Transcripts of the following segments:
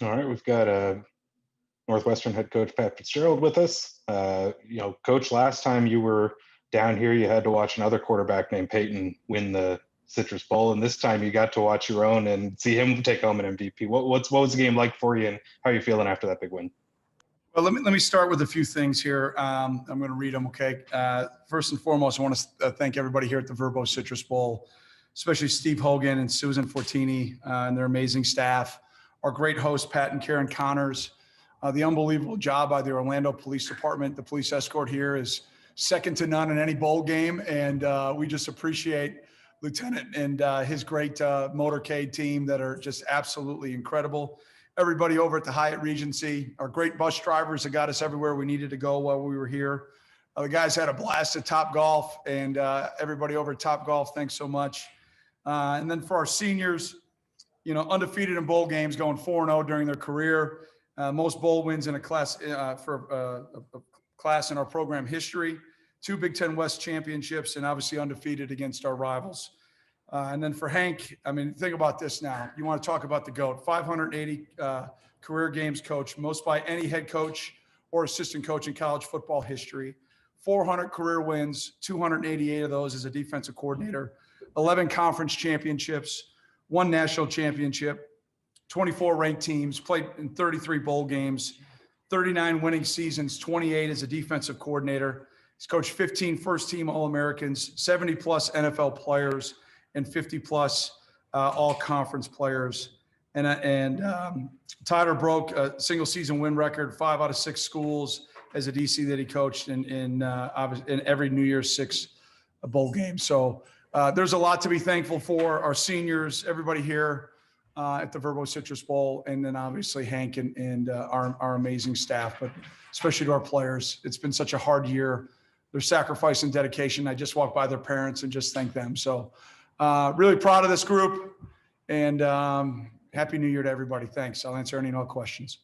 All right, we've got Northwestern head coach Pat Fitzgerald with us. Coach, last time you were down here, you had to watch another quarterback named Peyton win the Citrus Bowl, and this time you got to watch your own and see him take home an MVP. What was the game like for you, and how are you feeling after that big win? Well, let me start with a few things here. I'm going to read them, okay? First and foremost, I want to thank everybody here at the VRBO Citrus Bowl, especially Steve Hogan and Susan Fortini and their amazing staff, our great hosts, Pat and Karen Connors, the unbelievable job by the Orlando Police Department. The police escort here is second to none in any bowl game, and we just appreciate Lieutenant and his great motorcade team that are just absolutely incredible. Everybody over at the Hyatt Regency, our great bus drivers that got us everywhere we needed to go while we were here. The guys had a blast at Top Golf, and everybody over at Top Golf, thanks so much. And then for our seniors, undefeated in bowl games, going 4-0 during their career. Most bowl wins in a class for a class in our program history. 2 Big Ten West championships, and obviously undefeated against our rivals. And then for Hank, think about this now. You want to talk about the GOAT. 580 career games coached, most by any head coach or assistant coach in college football history. 400 career wins, 288 of those as a defensive coordinator. 11 conference championships, 1 national championship, 24 ranked teams, played in 33 bowl games, 39 winning seasons, 28 as a defensive coordinator. He's coached 15 first-team All-Americans, 70-plus NFL players, and 50-plus all-conference players. And Tyler broke a single-season win record, 5 out of 6 schools as a DC that he coached in every New Year's 6 bowl game. So there's a lot to be thankful for. Our seniors, everybody here at the VRBO Citrus Bowl, and then obviously Hank and our amazing staff, but especially to our players. It's been such a hard year. Their sacrifice and dedication. I just walked by their parents and just thank them. So really proud of this group, and Happy New Year to everybody. Thanks. I'll answer any and all questions.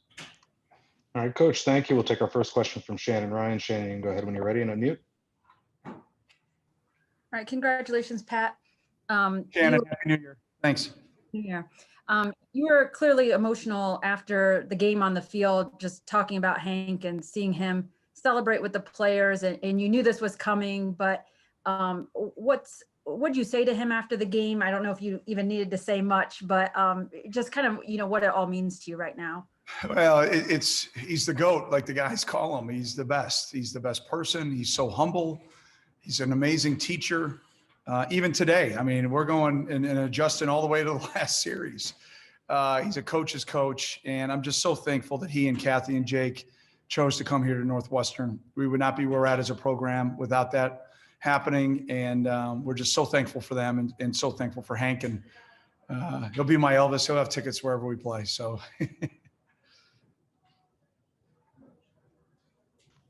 All right, Coach, thank you. We'll take our first question from Shannon Ryan. Shannon, you can go ahead when you're ready and unmute. All right, congratulations, Pat. Shannon, Happy New Year. Thanks. Yeah. You were clearly emotional after the game on the field, just talking about Hank and seeing him celebrate with the players, and you knew this was coming, but what'd you say to him after the game? I don't know if you even needed to say much, but just kind of, what it all means to you right now. Well, he's the GOAT, like the guys call him. He's the best. He's the best person. He's so humble. He's an amazing teacher. Even today, we're going and adjusting all the way to the last series. He's a coach's coach, and I'm just so thankful that he and Kathy and Jake chose to come here to Northwestern. We would not be where we're at as a program without that happening, and we're just so thankful for them and so thankful for Hank. And he'll be my Elvis. He'll have tickets wherever we play. So.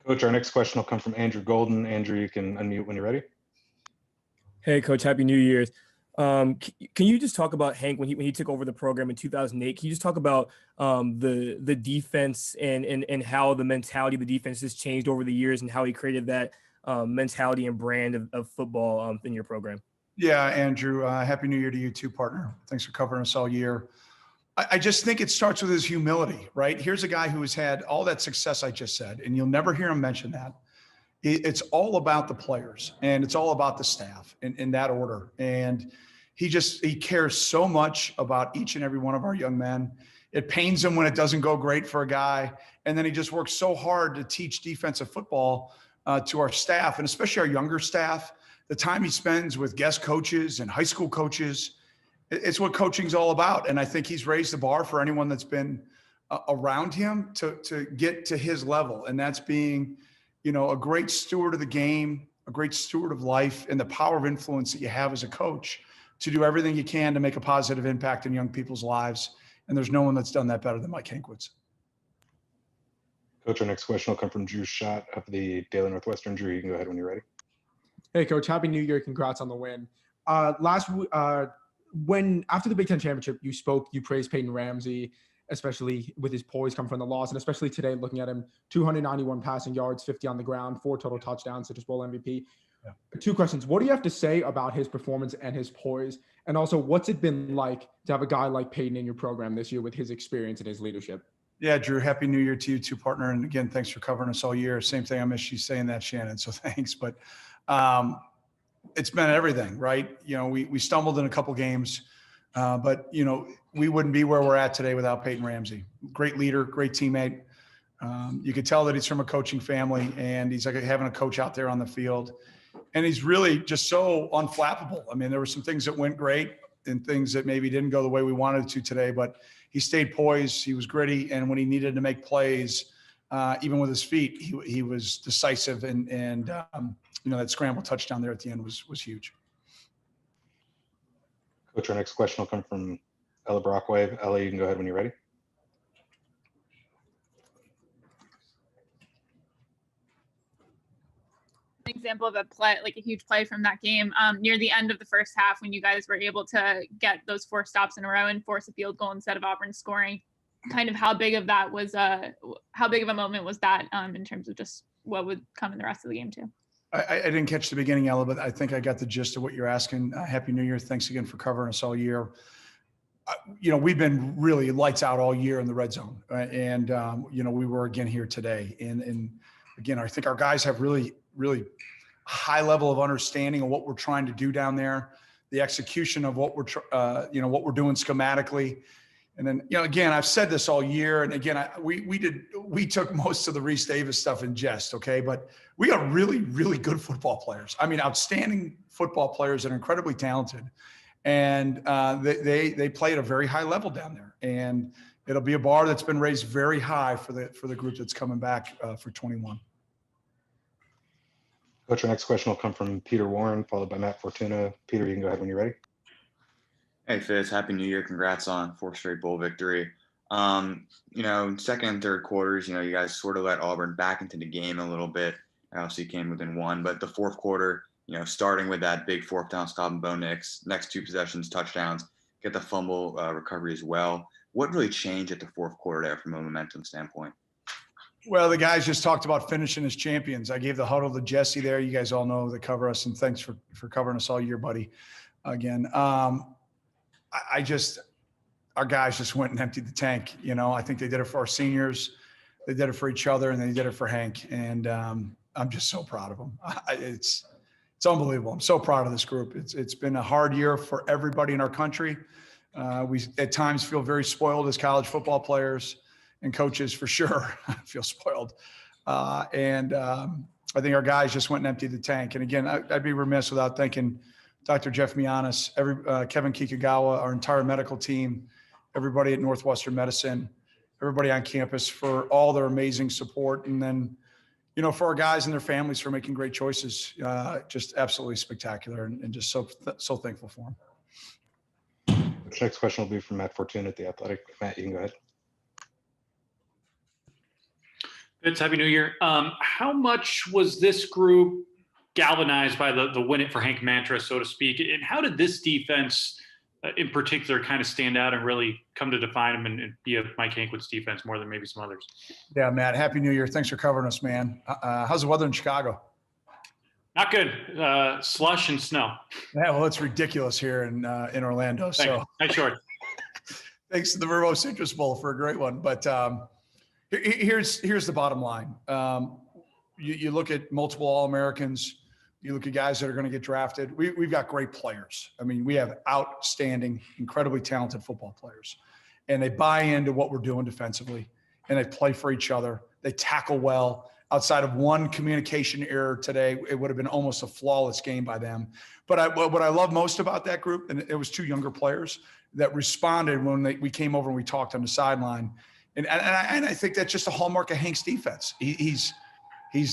Coach, our next question will come from Andrew Golden. Andrew, you can unmute when you're ready. Hey, Coach, Happy New Year's. Can you just talk about Hank when he took over the program in 2008? Can you just talk about the defense and how the mentality of the defense has changed over the years and how he created that mentality and brand of football in your program? Yeah, Andrew, Happy New Year to you too, partner. Thanks for covering us all year. I just think it starts with his humility, right? Here's a guy who has had all that success I just said, and you'll never hear him mention that. It's all about the players, and it's all about the staff in that order. And he cares so much about each and every one of our young men. It pains him when it doesn't go great for a guy. And then he just works so hard to teach defensive football to our staff, and especially our younger staff. The time he spends with guest coaches and high school coaches, it's what coaching's all about. And I think he's raised the bar for anyone that's been around him to get to his level. And that's being, a great steward of the game, a great steward of life, and the power of influence that you have as a coach to do everything you can to make a positive impact in young people's lives. And there's no one that's done that better than Mike Hankwitz. Coach, our next question will come from Drew Schott of the Daily Northwestern. Drew, you can go ahead when you're ready. Hey, Coach, Happy New Year. Congrats on the win. After the Big Ten Championship, you praised Peyton Ramsey, especially with his poise coming from the loss, and especially today looking at him, 291 passing yards, 50 on the ground, 4 total touchdowns, Citrus Bowl MVP. 2 questions. What do you have to say about his performance and his poise? And also, what's it been like to have a guy like Peyton in your program this year with his experience and his leadership? Yeah, Drew, happy New Year to you too, partner. And again, thanks for covering us all year. Same thing. I miss you saying that, Shannon. So thanks. But it's been everything, right? You know, we stumbled in a couple games, but, you know, we wouldn't be where we're at today without Peyton Ramsey. Great leader, great teammate. You could tell that he's from a coaching family, and he's like having a coach out there on the field. And he's really just so unflappable. I mean, there were some things that went great and things that maybe didn't go the way we wanted it to today, but he stayed poised. He was gritty. And when he needed to make plays, even with his feet, he was decisive. And you know, that scramble touchdown there at the end was huge. Coach, our next question will come from Ella Brockway. Ella, you can go ahead when you're ready. Example of a play, like a huge play from that game near the end of the first half when you guys were able to get those 4 stops in a row and force a field goal instead of Auburn scoring. Kind of how big of a moment was that in terms of just what would come in the rest of the game too? I didn't catch the beginning, Ella, but I think I got the gist of what you're asking. Happy New Year. Thanks again for covering us all year. You know, we've been really lights out all year in the red zone. And, you know, we were again here today. And again, I think our guys have really high level of understanding of what we're trying to do down there, the execution of what we're, you know, what we're doing schematically. And then, you know, again, I've said this all year. And again, we took most of the Reese Davis stuff in jest. Okay. But we got really good football players. I mean, outstanding football players that are incredibly talented. And they play at a very high level down there. And it'll be a bar that's been raised very high for the group that's coming back for 21. Coach, our next question will come from Peter Warren, followed by Matt Fortuna. Peter, you can go ahead when you're ready. Hey, Fitz, Happy New Year. Congrats on 4th straight bowl victory. You know, second and third quarters, you know, you guys sort of let Auburn back into the game a little bit. Obviously came within 1, but the 4th quarter, you know, starting with that big 4th down stop and Bo Nix, next 2 possessions, touchdowns, get the fumble recovery as well. What really changed at the 4th quarter there from a momentum standpoint? Well, the guys just talked about finishing as champions. I gave the huddle to Jesse there. You guys all know that cover us, and thanks for covering us all year, buddy. Again, our guys just went and emptied the tank. You know, I think they did it for our seniors, they did it for each other, and they did it for Hank. And I'm just so proud of them. It's unbelievable. I'm so proud of this group. It's been a hard year for everybody in our country. We at times feel very spoiled as college football players. And coaches for sure feel spoiled. I think our guys just went and emptied the tank. And again, I'd be remiss without thanking Dr. Jeff Mianis, Kevin Kikugawa, our entire medical team, everybody at Northwestern Medicine, everybody on campus for all their amazing support. And then, you know, for our guys and their families for making great choices, just absolutely spectacular and just so thankful for them. The next question will be from Matt Fortuna at The Athletic. Matt, you can go ahead. Fitz, Happy New Year. How much was this group galvanized by the win it for Hank mantra, so to speak? And how did this defense in particular kind of stand out and really come to define them and be a Mike Hankwitz defense more than maybe some others? Yeah, Matt, Happy New Year. Thanks for covering us, man. How's the weather in Chicago? Not good. Slush and snow. Yeah, well, it's ridiculous here in Orlando. So Nice short. Thanks to the VRBO Citrus Bowl for a great one. But here's the bottom line. You look at multiple All-Americans. You look at guys that are going to get drafted. We've got great players. I mean, we have outstanding, incredibly talented football players. And they buy into what we're doing defensively. And they play for each other. They tackle well. Outside of one communication error today, it would have been almost a flawless game by them. But what I love most about that group, and it was 2 younger players that responded when we came over and we talked on the sideline. And I think that's just a hallmark of Hank's defense. He's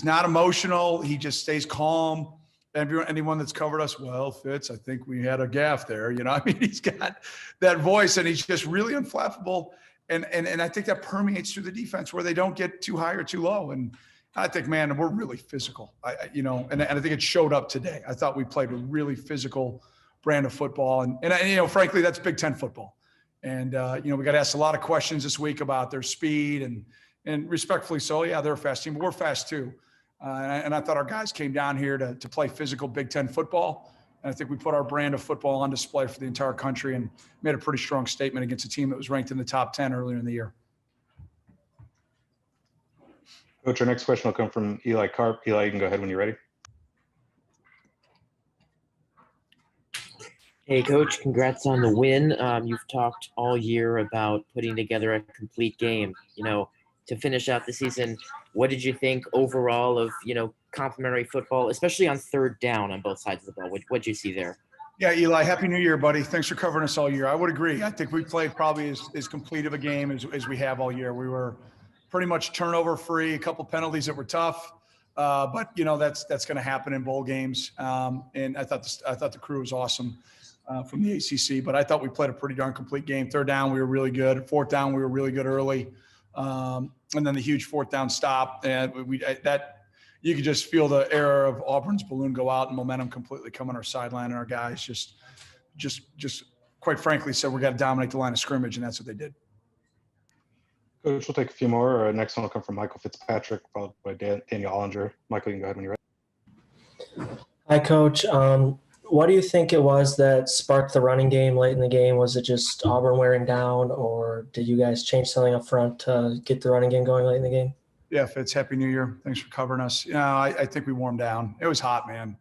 not emotional. He just stays calm. Anyone that's covered us, well, Fitz, I think we had a gaffe there. You know, I mean, he's got that voice and he's just really unflappable. And I think that permeates through the defense where they don't get too high or too low. And I think, man, we're really physical, and I think it showed up today. I thought we played a really physical brand of football. And frankly, that's Big Ten football. And, we got asked a lot of questions this week about their speed and respectfully so, yeah, they're a fast team, but we're fast too. And I thought our guys came down here to play physical Big Ten football. And I think we put our brand of football on display for the entire country and made a pretty strong statement against a team that was ranked in the top 10 earlier in the year. Coach, our next question will come from Eli Karp. Eli, you can go ahead when you're ready. Hey, Coach, congrats on the win. You've talked all year about putting together a complete game. To finish out the season, what did you think overall of, complimentary football, especially on third down on both sides of the ball? What'd you see there? Yeah, Eli, Happy New Year, buddy. Thanks for covering us all year. I would agree. I think we played probably as complete of a game as we have all year. We were pretty much turnover free, a couple penalties that were tough. But that's going to happen in bowl games. And I thought the crew was awesome from the ACC, but I thought we played a pretty darn complete game. Third down, we were really good. Fourth down, we were really good early. And then the huge fourth down stop. And you could just feel the air of Auburn's balloon go out and momentum completely come on our sideline. And our guys just quite frankly said, we got to dominate the line of scrimmage. And that's what they did. Coach, we'll take a few more. Our next one will come from Michael Fitzpatrick, followed by Daniel Ollinger. Michael, you can go ahead when you're ready. Hi, Coach. What do you think it was that sparked the running game late in the game? Was it just Auburn wearing down, or did you guys change something up front to get the running game going late in the game? Yeah, Fitz, Happy New Year. Thanks for covering us. I think we warmed down. It was hot, man.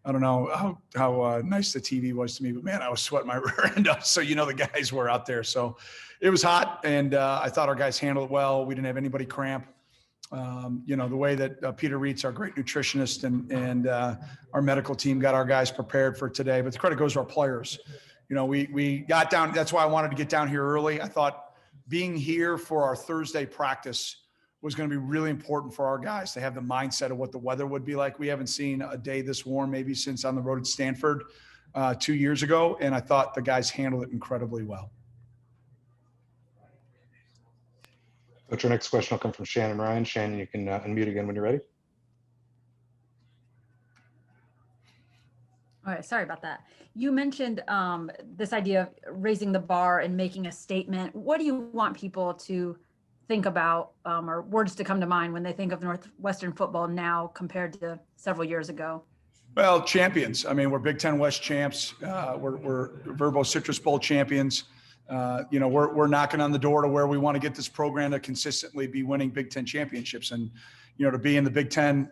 I don't know how nice the TV was to me, but man, I was sweating my rear end off. So, the guys were out there. So it was hot, and I thought our guys handled it well. We didn't have anybody cramp. The way that Peter Reitz, our great nutritionist, and our medical team got our guys prepared for today. But the credit goes to our players. We got down. That's why I wanted to get down here early. I thought being here for our Thursday practice was going to be really important for our guys to have the mindset of what the weather would be like. We haven't seen a day this warm maybe since on the road at Stanford 2 years ago. And I thought the guys handled it incredibly well. Coach, our next question will come from Shannon Ryan. Shannon, you can unmute again when you're ready. All right, sorry about that. You mentioned this idea of raising the bar and making a statement. What do you want people to think about or words to come to mind when they think of Northwestern football now compared to several years ago? Well, champions. I mean, we're Big Ten West champs. We're VRBO Citrus Bowl champions. We're knocking on the door to where we want to get this program to consistently be winning Big Ten championships. And, to be in the Big Ten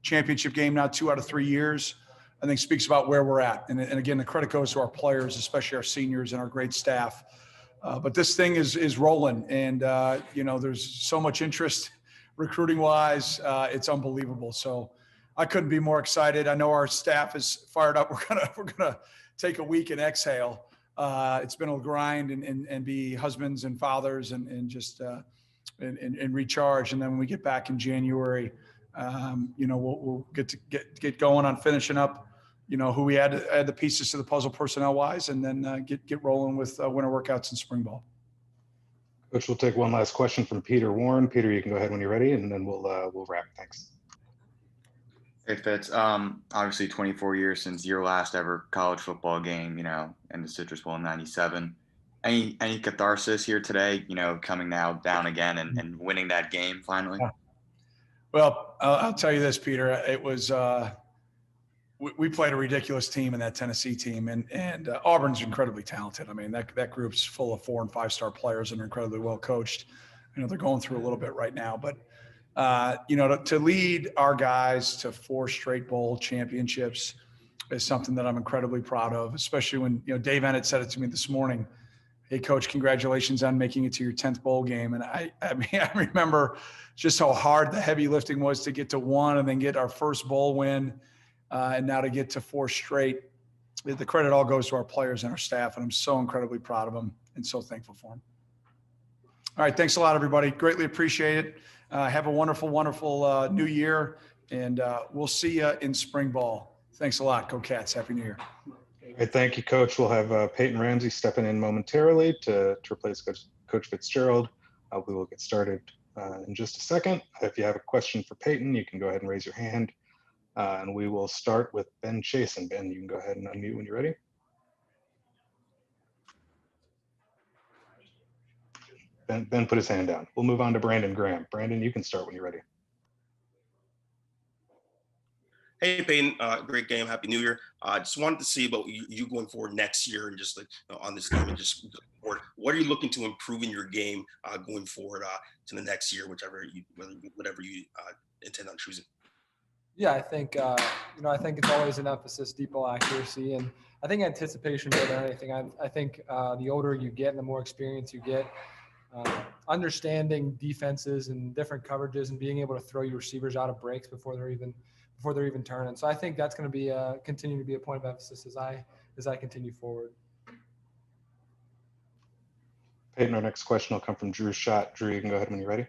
championship game now 2 out of 3 years, I think speaks about where we're at. And again, the credit goes to our players, especially our seniors and our great staff. But this thing is rolling, and there's so much interest recruiting wise. It's unbelievable. So I couldn't be more excited. I know our staff is fired up. We're gonna take a week and exhale. It's been a grind and be husbands and fathers and just and recharge. And then when we get back in January, we'll get going on finishing up. Who we add the pieces to the puzzle personnel wise, and then get rolling with winter workouts and spring ball. Coach, we'll take one last question from Peter Warren. Peter, you can go ahead when you're ready, and then we'll wrap. Thanks. Hey, Fitz. Obviously 24 years since your last ever college football game, in the Citrus Bowl in '97. Any catharsis here today, coming now down again and winning that game finally? Well, I'll tell you this, Peter. It was we played a ridiculous team in that Tennessee team, and Auburn's incredibly talented. I mean, that group's full of 4- and 5-star players and are incredibly well coached. They're going through a little bit right now, but to lead our guys to 4 straight bowl championships is something that I'm incredibly proud of, especially when, Dave Ennett said it to me this morning. Hey, Coach, congratulations on making it to your 10th bowl game. And I remember just how hard the heavy lifting was to get to 1 and then get our first bowl win. And now to get to 4 straight. The credit all goes to our players and our staff, and I'm so incredibly proud of them and so thankful for them. All right, thanks a lot, everybody. Greatly appreciate it. Have a wonderful, wonderful new year, and we'll see you in spring ball. Thanks a lot. Go Cats. Happy New Year. All right, thank you, Coach. We'll have Peyton Ramsey stepping in momentarily to replace Coach Fitzgerald. We will get started in just a second. If you have a question for Peyton, you can go ahead and raise your hand. And we will start with Ben Chasen. Ben, you can go ahead and unmute when you're ready. Ben put his hand down. We'll move on to Brandon Graham. Brandon, you can start when you're ready. Hey, Peyton, great game. Happy New Year. Just wanted to see about you going forward next year and just like on this game and just going forward. What are you looking to improve in your game going forward to the next year, whatever you intend on choosing? Yeah, I think I think it's always an emphasis, deep ball accuracy, and I think anticipation more than anything. I think the older you get and the more experience you get, understanding defenses and different coverages and being able to throw your receivers out of breaks before they're even turning. So I think that's going to be continue to be a point of emphasis as I continue forward. Peyton, our next question will come from Drew Schott. Drew, you can go ahead when you're ready.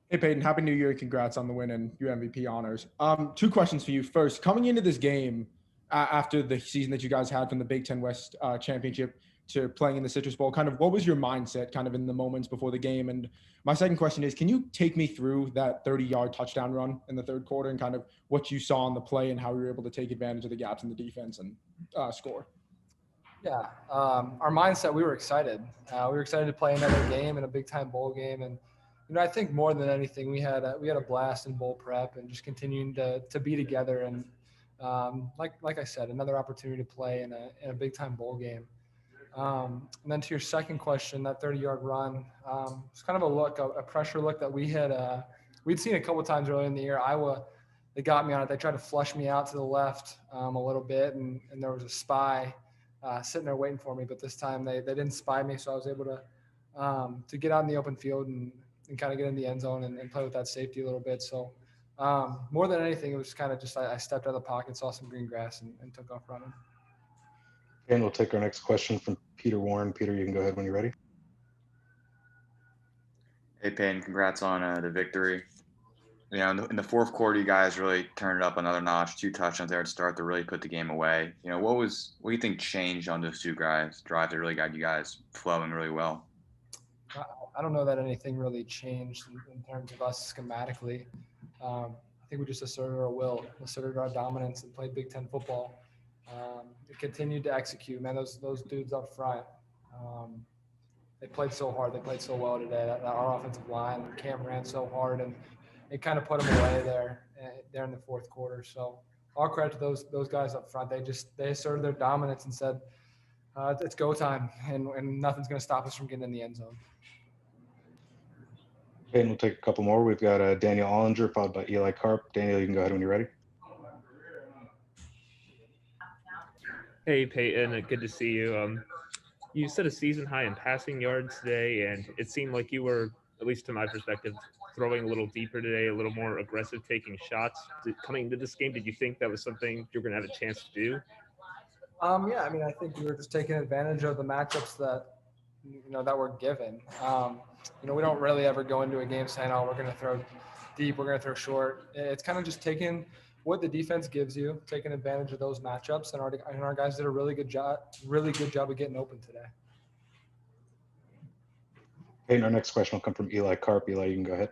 Hey, Peyton, Happy New Year. Congrats on the win and your MVP honors. Two questions for you. First, coming into this game after the season that you guys had from the Big Ten West Championship to playing in the Citrus Bowl, kind of what was your mindset kind of in the moments before the game? And my second question is, can you take me through that 30-yard touchdown run in the third quarter and kind of what you saw on the play and how you were able to take advantage of the gaps in the defense and score? Yeah, our mindset, we were excited. We were excited to play another game in a big-time bowl game. And, I think more than anything, we had a blast in bowl prep and just continuing to be together. And like I said, another opportunity to play in a big-time bowl game. And then to your second question, that 30-yard run, it's kind of a pressure look that we'd seen a couple of times earlier in the year. Iowa, they got me on it. They tried to flush me out to the left a little bit, and there was a spy sitting there waiting for me. But this time they didn't spy me, so I was able to get out in the open field and kind of get in the end zone and play with that safety a little bit. So more than anything, it was kind of just I stepped out of the pocket, saw some green grass, and took off running. And we'll take our next question from Peter Warren. Peter, you can go ahead when you're ready. Hey, Peyton, congrats on the victory. In the fourth quarter, you guys really turned it up another notch. 2 touchdowns there to start to really put the game away. What do you think changed on those 2 drives that really got you guys flowing really well? I don't know that anything really changed in terms of us schematically. I think we just asserted our will, asserted our dominance, and played Big Ten football. It continued to execute, man. Those dudes up front, they played so hard. They played so well today. Our offensive line, Cam ran so hard, and it kind of put them away there in the fourth quarter. So all credit to those guys up front. They asserted their dominance and said, it's go time, and nothing's going to stop us from getting in the end zone. Okay, and we'll take a couple more. We've got Daniel Ollinger, followed by Eli Karp. Daniel, you can go ahead when you're ready. Hey, Peyton, good to see you. You set a season high in passing yards today, and it seemed like you were, at least to my perspective, throwing a little deeper today, a little more aggressive, taking shots. Coming into this game, did you think that was something you're going to have a chance to do? Yeah, I think we were just taking advantage of the matchups that we're given. We don't really ever go into a game saying, oh, we're going to throw deep, we're going to throw short. It's kind of just taking what the defense gives you, taking advantage of those matchups, and our guys did a really good job of getting open today. Okay, and our next question will come from Eli Karp. Eli, you can go ahead.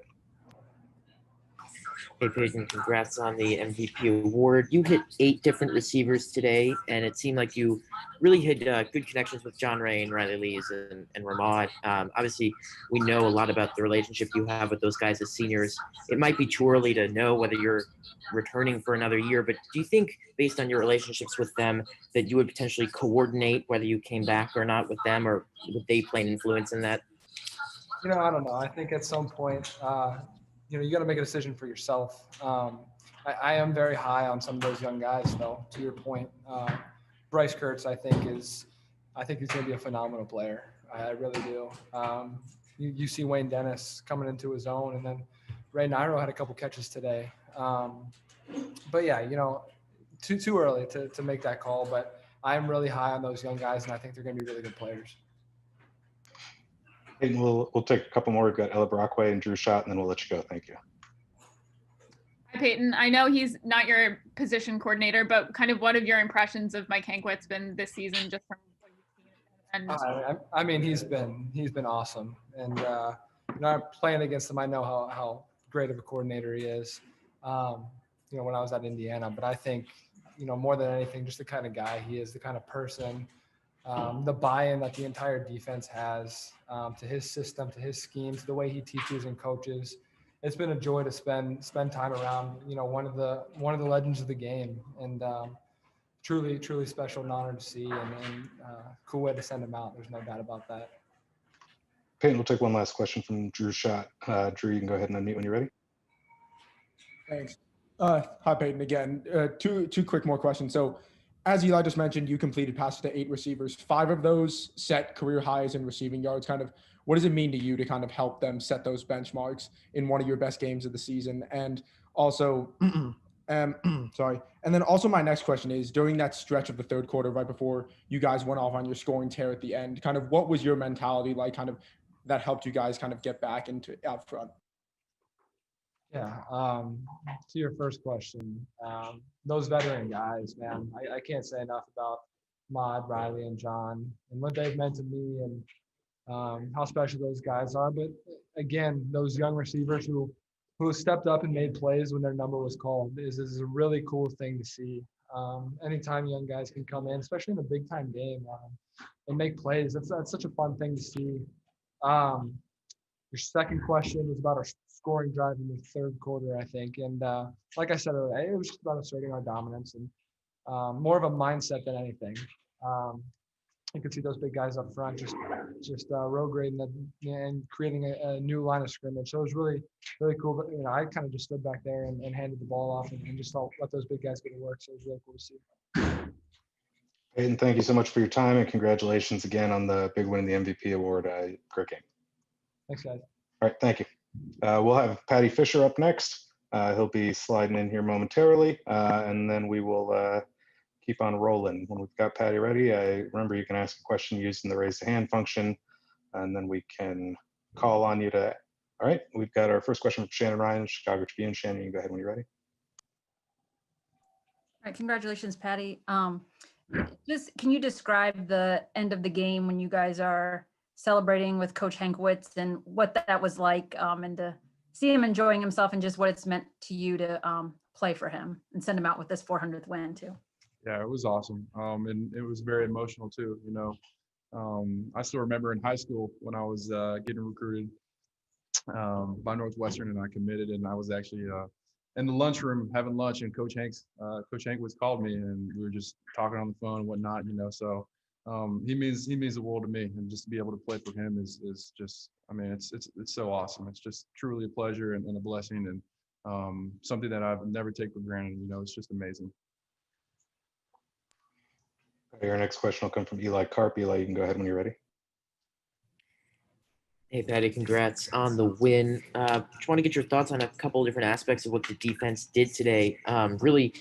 Hey, Peyton, congrats on the MVP award. You hit 8 different receivers today, and it seemed like you really had good connections with John Ray and Riley Lees and Ramad. Obviously, we know a lot about the relationship you have with those guys as seniors. It might be too early to know whether you're returning for another year, but do you think, based on your relationships with them, that you would potentially coordinate whether you came back or not with them, or would they play an influence in that? I don't know. I think at some point, you got to make a decision for yourself. I am very high on some of those young guys, though. To your point, Bryce Kurtz, I think he's going to be a phenomenal player. I really do. You see Wayne Dennis coming into his own, and then Ray Nairo had a couple catches today. But yeah, too early to make that call. But I'm really high on those young guys, and I think they're going to be really good players. And we'll take a couple more. We've got Ella Brockway and Drew Schott, and then we'll let you go. Thank you. Hi, Peyton. I know he's not your position coordinator, but kind of what have your impressions of Mike Hankwitz been this season, just from what you've seen? He's been awesome, and playing against him, I know how great of a coordinator he is. When I was at Indiana, but I think more than anything, just the kind of guy he is, the kind of person. The buy-in that the entire defense has to his system, to his schemes, the way he teaches and coaches. it's been a joy to spend time around, one of the legends of the game, and truly special and honor to see, and cool way to send him out. There's no doubt about that. Peyton, we'll take one last question from Drew Schott. Drew, you can go ahead and unmute when you're ready. Thanks. Hi, Peyton, again. Two quick more questions. So, as Eli just mentioned, you completed passes to 8 receivers. 5 of those set career highs in receiving yards. Kind of, what does it mean to you to kind of help them set those benchmarks in one of your best games of the season? And also, sorry. And then also my next question is, during that stretch of the third quarter, right before you guys went off on your scoring tear at the end, kind of what was your mentality like, kind of that helped you guys kind of get back into out front? Yeah. To your first question, those veteran guys, man, I can't say enough about Maude, Riley, and John, and what they've meant to me, and how special those guys are. But again, those young receivers who stepped up and made plays when their number was called is a really cool thing to see. Anytime young guys can come in, especially in a big time game, and make plays, that's such a fun thing to see. Your second question was about our scoring drive in the third quarter, I think. And like I said earlier, it was just about asserting our dominance and more of a mindset than anything. You could see those big guys up front just road grading and creating a new line of scrimmage. So it was really, really cool. But, I kind of just stood back there and handed the ball off and just let those big guys get to work. So it was really cool to see. Peyton, thank you so much for your time, and congratulations again on the big win in the MVP award. Great game. Thanks, guys. All right, thank you. We'll have Patty Fisher up next. He'll be sliding in here momentarily, and then we will keep on rolling. When we've got Patty ready, remember you can ask a question using the raise the hand function, and then we can call on you to. All right, we've got our first question from Shannon Ryan, Chicago Tribune. Shannon, you can go ahead when you're ready. All right, congratulations, Patty. Just can you describe the end of the game when you guys are celebrating with Coach Hankwitz and what that was like, and to see him enjoying himself, and just what it's meant to you to play for him and send him out with this 400th win too? Yeah, it was awesome. And it was very emotional too. I still remember in high school when I was getting recruited by Northwestern, and I committed, and I was actually in the lunchroom having lunch, and Coach Hankwitz called me, and we were just talking on the phone and whatnot, so he means the world to me, and just to be able to play for him is just, it's so awesome. It's just truly a pleasure and a blessing, and something that I've never taken for granted. It's just amazing. Your next question will come from Eli Karp. Eli, you can go ahead when you're ready. Hey, Patty, congrats on the win. Just want to get your thoughts on a couple of different aspects of what the defense did today. Really,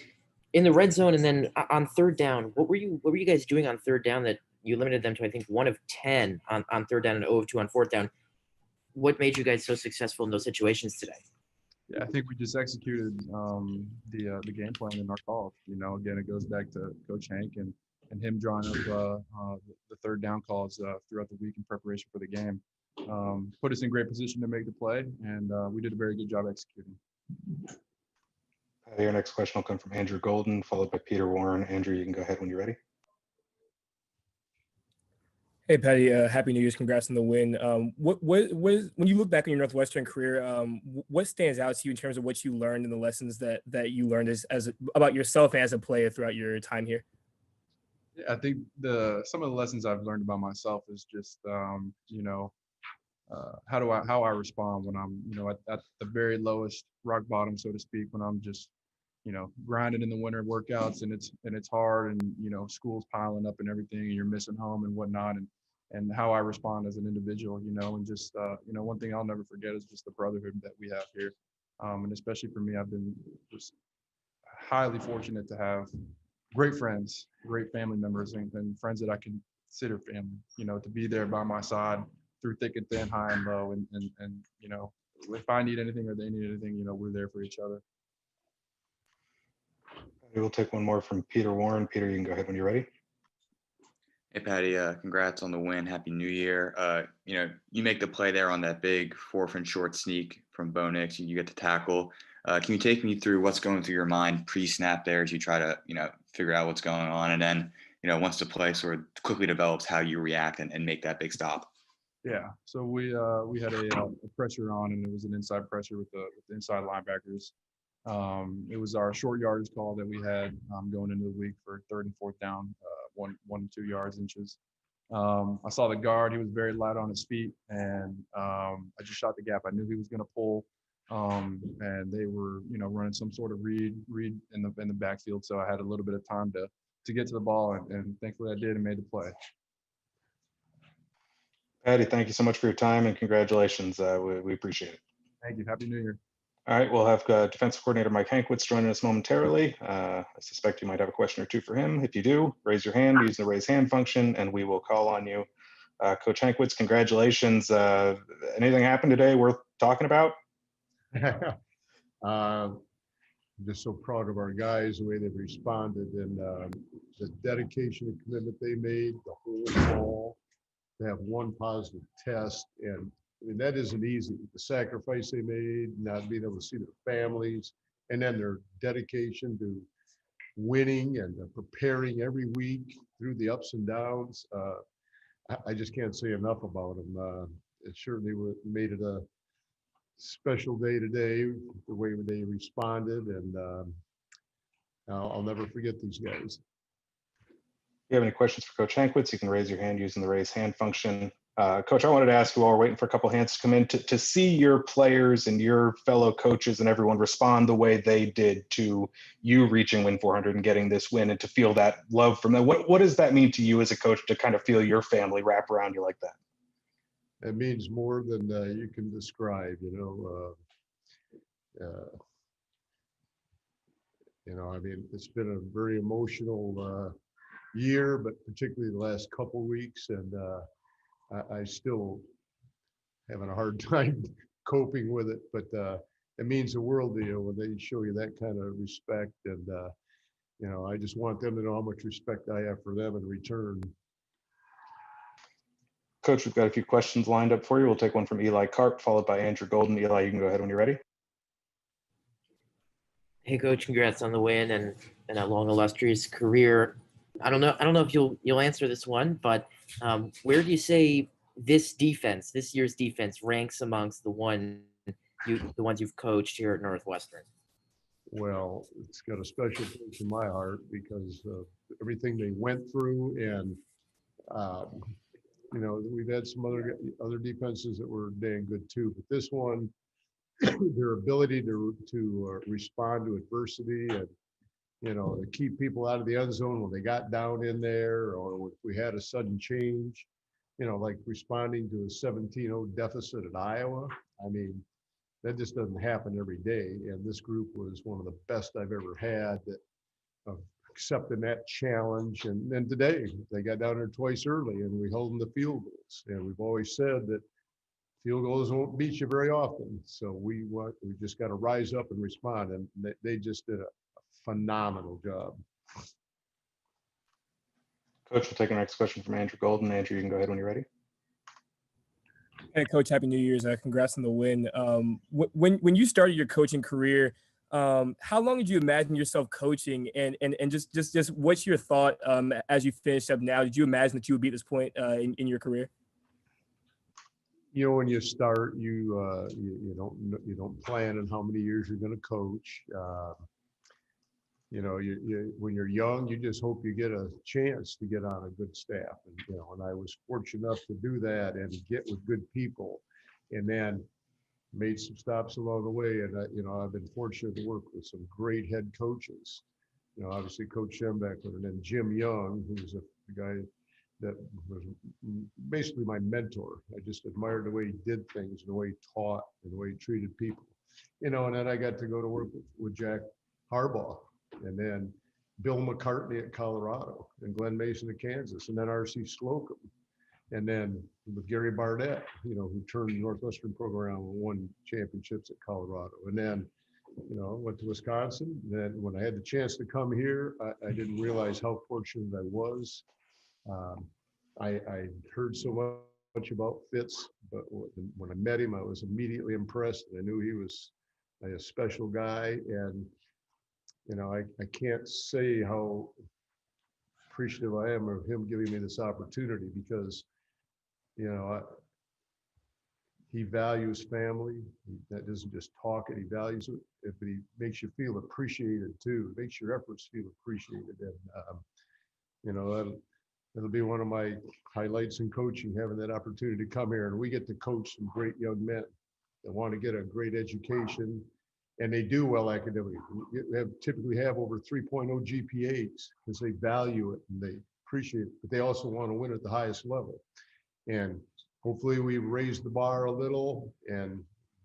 in the red zone, and then on third down, what were you guys doing on third down that you limited them to, I think, 1 of 10 on third down and 0 of 2 on fourth down? What made you guys so successful in those situations today? Yeah, I think we just executed the game plan in our calls. Again, it goes back to Coach Hank and him drawing up the third down calls throughout the week in preparation for the game. Put us in great position to make the play, and we did a very good job executing. Your next question will come from Andrew Golden, followed by Peter Warren. Andrew, you can go ahead when you're ready. Hey, Patty, Happy New Year's. Congrats on the win. What when you look back on your Northwestern career, what stands out to you in terms of what you learned and the lessons that you learned as about yourself and as a player throughout your time here? Yeah, I think some of the lessons I've learned about myself is just how I respond when I'm at the very lowest rock bottom, so to speak, when I'm just grinding in the winter workouts, and it's hard, and school's piling up and everything, and you're missing home and whatnot, and how I respond as an individual, and just one thing I'll never forget is just the brotherhood that we have here, and especially for me, I've been just highly fortunate to have great friends, great family members, and friends that I consider family, to be there by my side through thick and thin, high and low, and if I need anything or they need anything, we're there for each other. We'll take one more from Peter Warren. Peter, you can go ahead when you're ready. Hey, Patty, congrats on the win. Happy New Year. You make the play there on that big 4th and short sneak from Bo Nix. You get the tackle. Can you take me through what's going through your mind pre-snap there as you try to, figure out what's going on? And then, once the play sort of quickly develops, how you react and make that big stop? Yeah, so we had a pressure on, and it was an inside pressure with the inside linebackers. It was our short yardage call that we had going into the week for 3rd and 4th down, 1 to 2 yards inches. I saw the guard; he was very light on his feet, and I just shot the gap. I knew he was going to pull, and they were running some sort of read in the backfield. So I had a little bit of time to get to the ball, and thankfully I did and made the play. Patty, thank you so much for your time and congratulations. We appreciate it. Thank you. Happy New Year. All right, we'll have defensive coordinator Mike Hankwitz joining us momentarily. I suspect you might have a question or two for him. If you do, raise your hand, use the raise hand function, and we will call on you. Coach Hankwitz, congratulations. Anything happened today worth talking about? I'm just so proud of our guys, the way they've responded, and the dedication and commitment they made, the whole fall, to have one positive test. And I mean, that isn't easy. The sacrifice they made, not being able to see their families, and then their dedication to winning and preparing every week through the ups and downs. I just can't say enough about them. It certainly made it a special day today, the way they responded, and I'll never forget these guys. If you have any questions for Coach Hankwitz, you can raise your hand using the raise hand function. Coach, I wanted to ask you, while we're waiting for a couple hands to come in, to see your players and your fellow coaches and everyone respond the way they did to you reaching Win 400 and getting this win, and to feel that love from them. What does that mean to you as a coach, to kind of feel your family wrap around you like that? It means more than you can describe, I mean, it's been a very emotional year, but particularly the last couple weeks, and I still having a hard time coping with it, but it means the world to you when they show you that kind of respect, and I just want them to know how much respect I have for them in return. Coach, we've got a few questions lined up for you. We'll take one from Eli Karp, followed by Andrew Golden. Eli, you can go ahead when you're ready. Hey, Coach, congrats on the win and a long, illustrious career. I don't know if you'll answer this one, but where do you say this year's defense, ranks amongst the ones you've coached here at Northwestern? Well, it's got a special place in my heart because of everything they went through, and we've had some other defenses that were dang good too, but this one, their ability to respond to adversity, and to keep people out of the end zone when they got down in there, or if we had a sudden change, like responding to a 17-0 deficit at Iowa. I mean, that just doesn't happen every day, and this group was one of the best I've ever had of accepting that challenge. And then today they got down there twice early, and we held them to field goals, and we've always said that field goals won't beat you very often, so we just got to rise up and respond, and they just did a phenomenal job. Coach, we'll take our next question from Andrew Golden. Andrew, you can go ahead when you're ready. Hey, Coach, Happy New Year's. Congrats on the win. When you started your coaching career, how long did you imagine yourself coaching, and just what's your thought as you finish up now? Did you imagine that you would be at this point in your career? When you start, you don't plan on how many years you're going to coach. When you're young, you just hope you get a chance to get on a good staff, and I was fortunate enough to do that and get with good people, and then made some stops along the way. And I've been fortunate to work with some great head coaches. Obviously Coach Schembeckler, and then Jim Young, who's a guy that was basically my mentor. I just admired the way he did things, and the way he taught, and the way he treated people. And then I got to go to work with Jack Harbaugh, and then Bill McCartney at Colorado, and Glenn Mason at Kansas, and then R.C. Slocum, and then with Gary Barnett, who turned the Northwestern program and won championships at Colorado. And then, went to Wisconsin. Then when I had the chance to come here, I didn't realize how fortunate I was. I heard so much about Fitz, but when I met him, I was immediately impressed. I knew he was a special guy, and I can't say how appreciative I am of him giving me this opportunity, because he values family. That doesn't just talk it, he values it, but he makes you feel appreciated too. Makes your efforts feel appreciated. And, that'll be one of my highlights in coaching, having that opportunity to come here. And we get to coach some great young men that want to get a great education, and they do well academically. We typically have over 3.0 GPAs because they value it and they appreciate it, but they also want to win at the highest level. And hopefully we raise the bar a little, and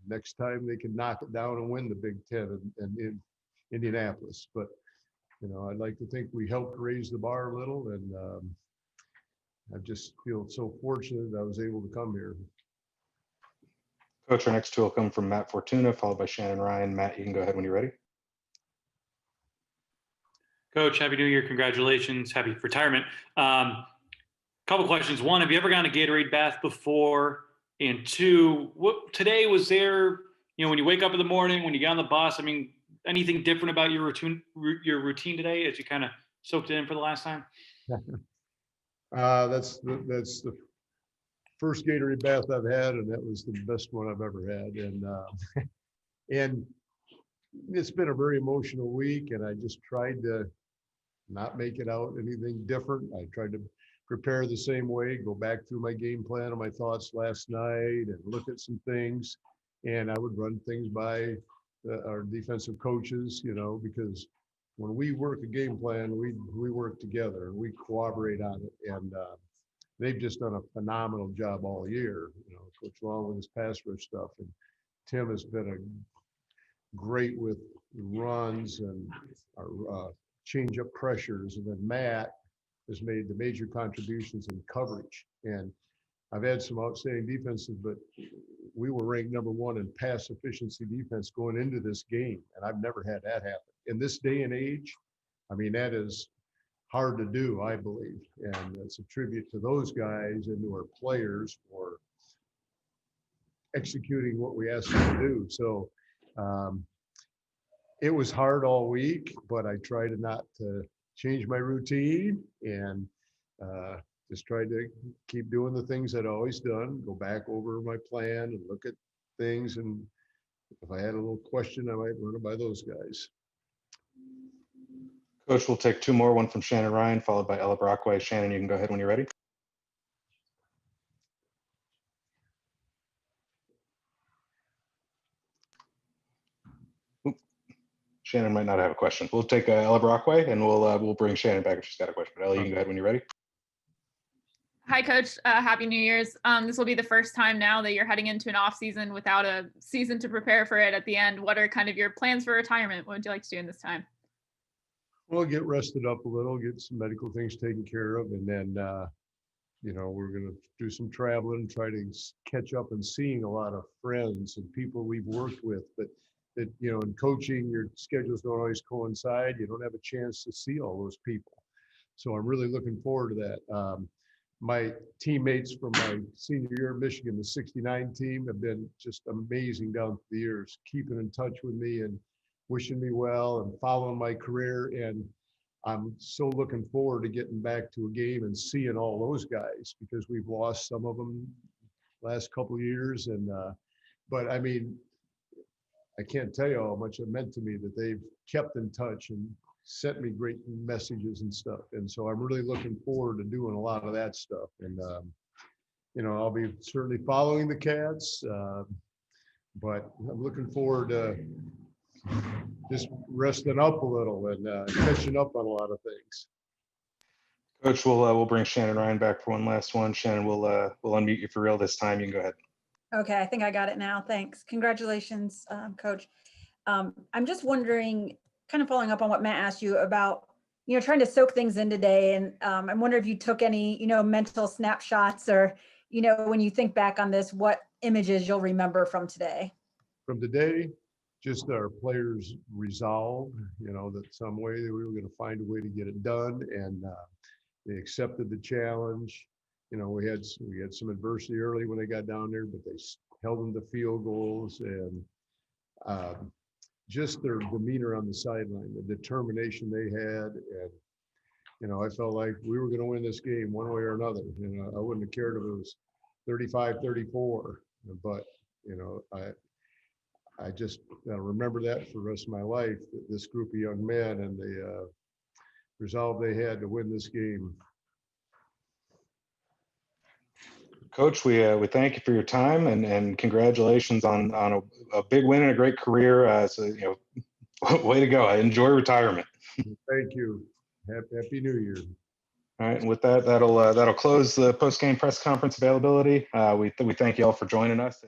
next time they can knock it down and win the Big Ten in Indianapolis. But, I'd like to think we helped raise the bar a little, and I just feel so fortunate that I was able to come here. Coach, our next two will come from Matt Fortuna, followed by Shannon Ryan. Matt, you can go ahead when you're ready. Coach, Happy New Year. Congratulations. Happy retirement. Couple questions. One, have you ever gone to Gatorade bath before? And two, today was there, when you wake up in the morning, when you get on the bus, anything different about your routine today as you kind of soaked it in for the last time? That's the first Gatorade bath I've had, and that was the best one I've ever had. And it's been a very emotional week, and I just tried to not make it out anything different. I tried to prepare the same way, go back through my game plan and my thoughts last night and look at some things. And I would run things by our defensive coaches, because when we work a game plan, we work together and we cooperate on it. And they've just done a phenomenal job all year, Coach Long with his pass rush stuff. And Tim has been great with runs and our change up pressures. And then Matt has made the major contributions in coverage. And I've had some outstanding defenses, but we were ranked #1 in pass efficiency defense going into this game. And I've never had that happen. In this day and age, that is hard to do, I believe. And it's a tribute to those guys and to our players for executing what we asked them to do. So it was hard all week, but I tried not to change my routine and just tried to keep doing the things I'd always done, go back over my plan and look at things. And if I had a little question, I might run it by those guys. Coach, we'll take two more, one from Shannon Ryan, followed by Ella Brockway. Shannon, you can go ahead when you're ready. Shannon might not have a question. We'll take Ella Brockway, and we'll bring Shannon back if she's got a question. But Ella, you can go ahead when you're ready. Hi, Coach. Happy New Year's. This will be the first time now that you're heading into an off season without a season to prepare for it at the end. What are kind of your plans for retirement? What would you like to do in this time? Well, get rested up a little, get some medical things taken care of, and then, we're going to do some traveling, try to catch up and seeing a lot of friends and people we've worked with. But that, in coaching, your schedules don't always coincide. You don't have a chance to see all those people. So I'm really looking forward to that. My teammates from my senior year at Michigan, the '69 team, have been just amazing down through the years, keeping in touch with me and wishing me well and following my career. And I'm so looking forward to getting back to a game and seeing all those guys, because we've lost some of them last couple of years. And but I can't tell you how much it meant to me that they've kept in touch and sent me great messages and stuff. And so I'm really looking forward to doing a lot of that stuff. And, I'll be certainly following the Cats, but I'm looking forward to just resting up a little and catching up on a lot of things. Coach, we'll bring Shannon Ryan back for one last one. Shannon, we'll unmute you for real this time. You can go ahead. Okay, I think I got it now. Thanks. Congratulations, Coach. I'm just wondering, kind of following up on what Matt asked you about, trying to soak things in today. And I'm wondering if you took any, mental snapshots or, when you think back on this, what images you'll remember from today? From today, just our players' resolve, that some way that we were going to find a way to get it done. And they accepted the challenge. We had some adversity early when they got down there, but they held them to field goals. And just their demeanor on the sideline, the determination they had. And, I felt like we were going to win this game one way or another. I wouldn't have cared if it was 35-34, but I just remember that for the rest of my life, this group of young men and the resolve they had to win this game. Coach, we thank you for your time and congratulations on a big win and a great career. So way to go! Enjoy retirement. Thank you. Happy New Year. All right, and with that, that'll close the post-game press conference availability. We thank you all for joining us.